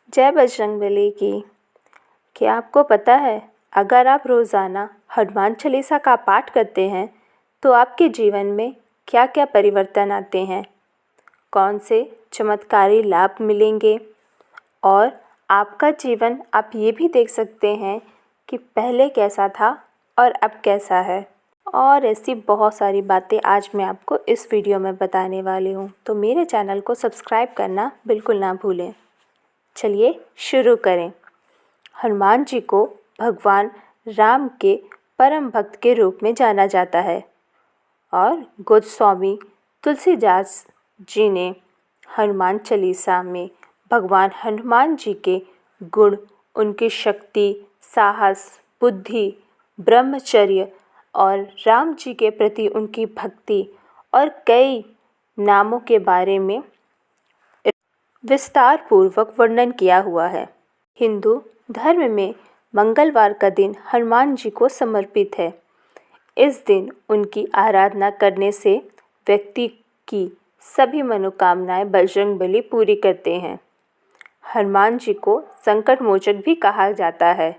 जय बजरंगबली की। क्या आपको पता है, अगर आप रोज़ाना हनुमान चालीसा का पाठ करते हैं तो आपके जीवन में क्या क्या परिवर्तन आते हैं, कौन से चमत्कारी लाभ मिलेंगे और आपका जीवन आप ये भी देख सकते हैं कि पहले कैसा था और अब कैसा है। और ऐसी बहुत सारी बातें आज मैं आपको इस वीडियो में बताने वाली हूँ, तो मेरे चैनल को सब्सक्राइब करना बिल्कुल ना भूलें। चलिए शुरू करें। हनुमान जी को भगवान राम के परम भक्त के रूप में जाना जाता है और गोस्वामी तुलसीदास जी ने हनुमान चालीसा में भगवान हनुमान जी के गुण, उनकी शक्ति, साहस, बुद्धि, ब्रह्मचर्य और राम जी के प्रति उनकी भक्ति और कई नामों के बारे में विस्तार पूर्वक वर्णन किया हुआ है। हिंदू धर्म में मंगलवार का दिन हनुमान जी को समर्पित है। इस दिन उनकी आराधना करने से व्यक्ति की सभी मनोकामनाएं बजरंगबली पूरी करते हैं। हनुमान जी को संकट मोचक भी कहा जाता है,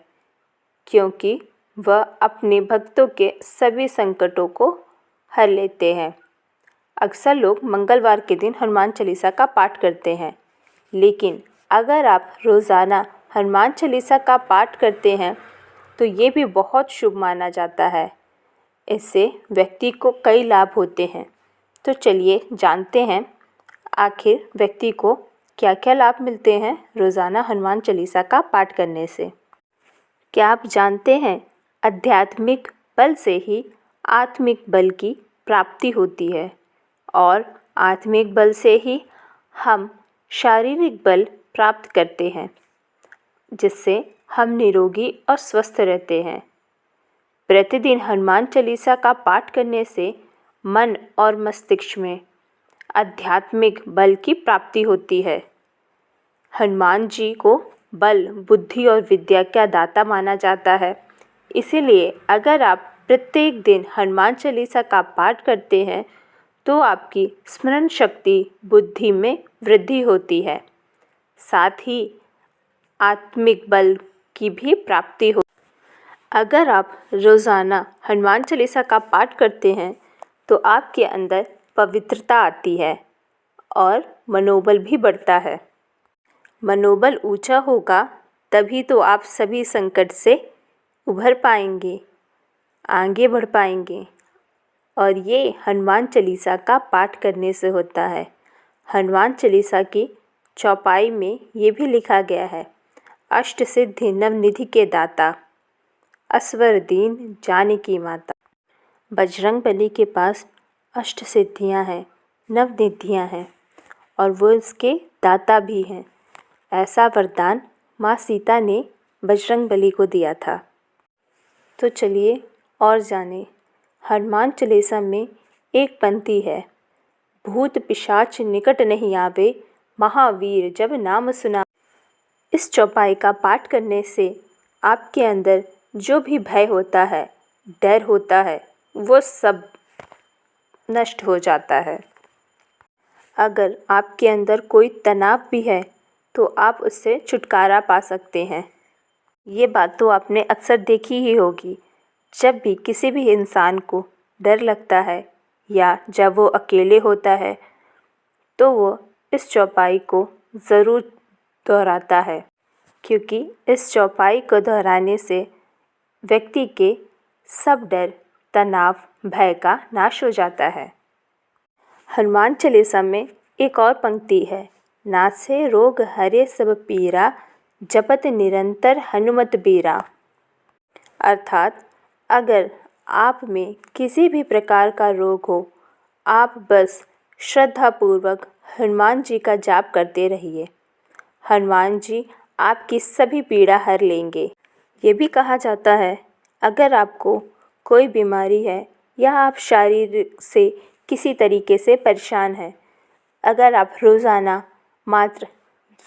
क्योंकि वह अपने भक्तों के सभी संकटों को हर लेते हैं। अक्सर लोग मंगलवार के दिन हनुमान चालीसा का पाठ करते हैं, लेकिन अगर आप रोज़ाना हनुमान चालीसा का पाठ करते हैं तो ये भी बहुत शुभ माना जाता है। इससे व्यक्ति को कई लाभ होते हैं। तो चलिए जानते हैं आखिर व्यक्ति को क्या क्या लाभ मिलते हैं रोज़ाना हनुमान चालीसा का पाठ करने से। क्या आप जानते हैं, आध्यात्मिक बल से ही आत्मिक बल की प्राप्ति होती है और आत्मिक बल से ही हम शारीरिक बल प्राप्त करते हैं, जिससे हम निरोगी और स्वस्थ रहते हैं। प्रतिदिन हनुमान चालीसा का पाठ करने से मन और मस्तिष्क में आध्यात्मिक बल की प्राप्ति होती है। हनुमान जी को बल, बुद्धि और विद्या का दाता माना जाता है। इसीलिए अगर आप प्रत्येक दिन हनुमान चालीसा का पाठ करते हैं तो आपकी स्मरण शक्ति, बुद्धि में वृद्धि होती है, साथ ही आत्मिक बल की भी प्राप्ति हो। अगर आप रोज़ाना हनुमान चालीसा का पाठ करते हैं तो आपके अंदर पवित्रता आती है और मनोबल भी बढ़ता है। मनोबल ऊंचा होगा तभी तो आप सभी संकट से उभर पाएंगे, आगे बढ़ पाएंगे, और ये हनुमान चालीसा का पाठ करने से होता है। हनुमान चालीसा की चौपाई में ये भी लिखा गया है, अष्ट सिद्धि नवनिधि के दाता, असवर दीन जानकी माता। बजरंगबली के पास अष्ट सिद्धियाँ हैं, नवनिधियाँ हैं और वो इसके दाता भी हैं। ऐसा वरदान माँ सीता ने बजरंगबली को दिया था। तो चलिए और जानें। हनुमान चालीसा में एक पंक्ति है, भूत पिशाच निकट नहीं आवे, महावीर जब नाम सुना। इस चौपाई का पाठ करने से आपके अंदर जो भी भय होता है, डर होता है, वो सब नष्ट हो जाता है। अगर आपके अंदर कोई तनाव भी है तो आप उससे छुटकारा पा सकते हैं। ये बात तो आपने अक्सर देखी ही होगी, जब भी किसी भी इंसान को डर लगता है या जब वो अकेले होता है तो वो इस चौपाई को ज़रूर दोहराता है, क्योंकि इस चौपाई को दोहराने से व्यक्ति के सब डर, तनाव, भय का नाश हो जाता है। हनुमान चालीसा में एक और पंक्ति है, नासे रोग हरे सब पीरा, जपत निरंतर हनुमत बीरा। अर्थात अगर आप में किसी भी प्रकार का रोग हो, आप बस श्रद्धापूर्वक हनुमान जी का जाप करते रहिए। हनुमान जी आपकी सभी पीड़ा हर लेंगे। ये भी कहा जाता है, अगर आपको कोई बीमारी है या आप शारीरिक से किसी तरीके से परेशान हैं, अगर आप रोज़ाना मात्र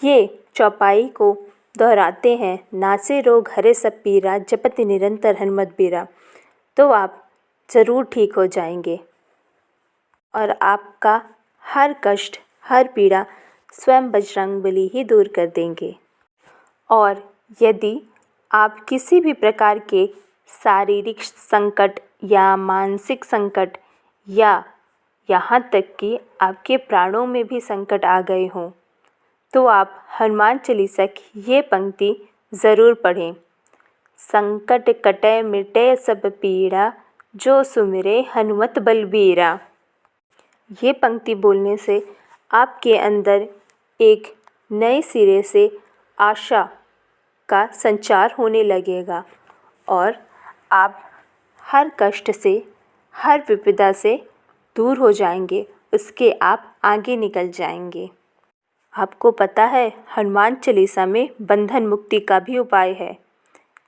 ये चौपाई को दोहराते हैं, नासे रोग हरे सब पीरा, जपत निरंतर हनुमत बीरा, तो आप ज़रूर ठीक हो जाएंगे और आपका हर कष्ट, हर पीड़ा स्वयं बजरंगबली ही दूर कर देंगे। और यदि आप किसी भी प्रकार के शारीरिक संकट या मानसिक संकट या यहाँ तक कि आपके प्राणों में भी संकट आ गए हों, तो आप हनुमान चालीसा की ये पंक्ति ज़रूर पढ़ें। संकट कटै मिटै सब पीड़ा, जो सुमिरै हनुमत बलबीरा। ये पंक्ति बोलने से आपके अंदर एक नए सिरे से आशा का संचार होने लगेगा और आप हर कष्ट से, हर विपदा से दूर हो जाएंगे, उसके आप आगे निकल जाएंगे। आपको पता है हनुमान चालीसा में बंधन मुक्ति का भी उपाय है।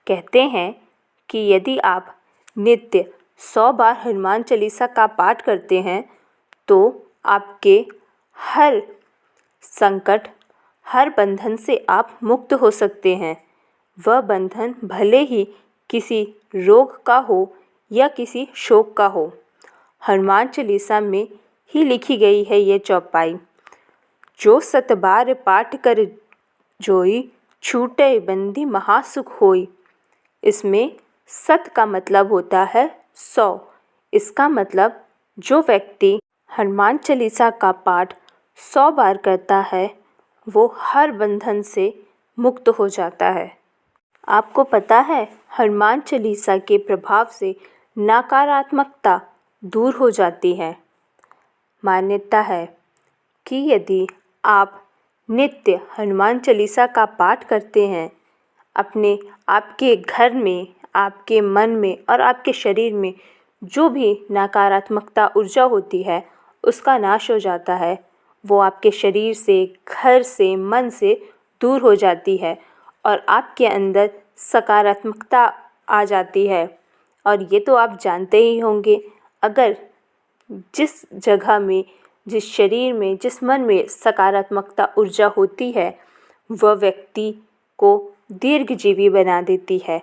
कहते हैं कि यदि आप नित्य 100 बार हनुमान चालीसा का पाठ करते हैं तो आपके हर संकट, हर बंधन से आप मुक्त हो सकते हैं। वह बंधन भले ही किसी रोग का हो या किसी शोक का हो। हनुमान चालीसा में ही लिखी गई है ये चौपाई, जो 100 बार पाठ कर जोई, छूटे बंदी महासुख होई। इसमें 100 का मतलब होता है 100। इसका मतलब जो व्यक्ति हनुमान चालीसा का पाठ 100 बार करता है वो हर बंधन से मुक्त हो जाता है। आपको पता है हनुमान चालीसा के प्रभाव से नकारात्मकता दूर हो जाती है। मान्यता है कि यदि आप नित्य हनुमान चालीसा का पाठ करते हैं, आपके घर में, आपके मन में और आपके शरीर में जो भी नकारात्मकता ऊर्जा होती है उसका नाश हो जाता है। वो आपके शरीर से, घर से, मन से दूर हो जाती है और आपके अंदर सकारात्मकता आ जाती है। और ये तो आप जानते ही होंगे, अगर जिस जगह में, जिस शरीर में, जिस मन में सकारात्मकता ऊर्जा होती है वह व्यक्ति को दीर्घजीवी बना देती है।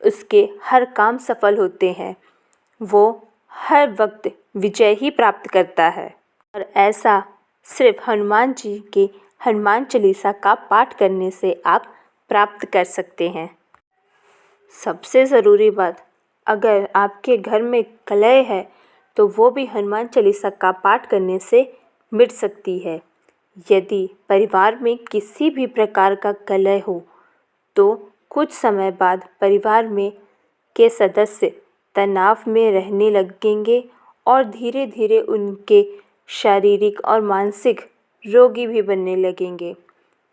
उसके हर काम सफल होते हैं, वो हर वक्त विजय ही प्राप्त करता है। और ऐसा सिर्फ हनुमान जी के हनुमान चालीसा का पाठ करने से आप प्राप्त कर सकते हैं। सबसे ज़रूरी बात, अगर आपके घर में कलह है तो वो भी हनुमान चालीसा का पाठ करने से मिट सकती है। यदि परिवार में किसी भी प्रकार का कलह हो तो कुछ समय बाद परिवार में के सदस्य तनाव में रहने लगेंगे और धीरे धीरे उनके शारीरिक और मानसिक रोगी भी बनने लगेंगे।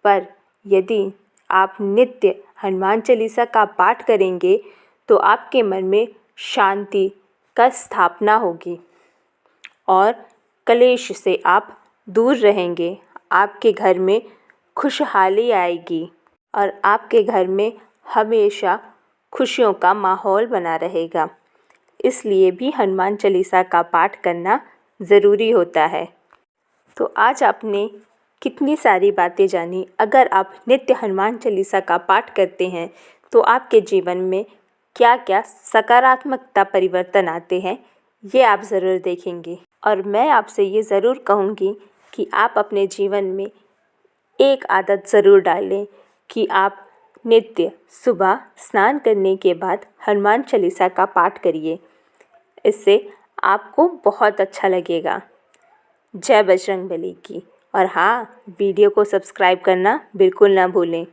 पर यदि आप नित्य हनुमान चालीसा का पाठ करेंगे तो आपके मन में शांति का स्थापना होगी और कलेश से आप दूर रहेंगे। आपके घर में खुशहाली आएगी और आपके घर में हमेशा खुशियों का माहौल बना रहेगा। इसलिए भी हनुमान चालीसा का पाठ करना ज़रूरी होता है। तो आज आपने कितनी सारी बातें जानी। अगर आप नित्य हनुमान चालीसा का पाठ करते हैं तो आपके जीवन में क्या क्या सकारात्मकता परिवर्तन आते हैं ये आप ज़रूर देखेंगे। और मैं आपसे ये ज़रूर कहूँगी कि आप अपने जीवन में एक आदत ज़रूर डालें कि आप नित्य सुबह स्नान करने के बाद हनुमान चालीसा का पाठ करिए। इससे आपको बहुत अच्छा लगेगा। जय बजरंगबली की। और हाँ, वीडियो को सब्सक्राइब करना बिल्कुल ना भूलें।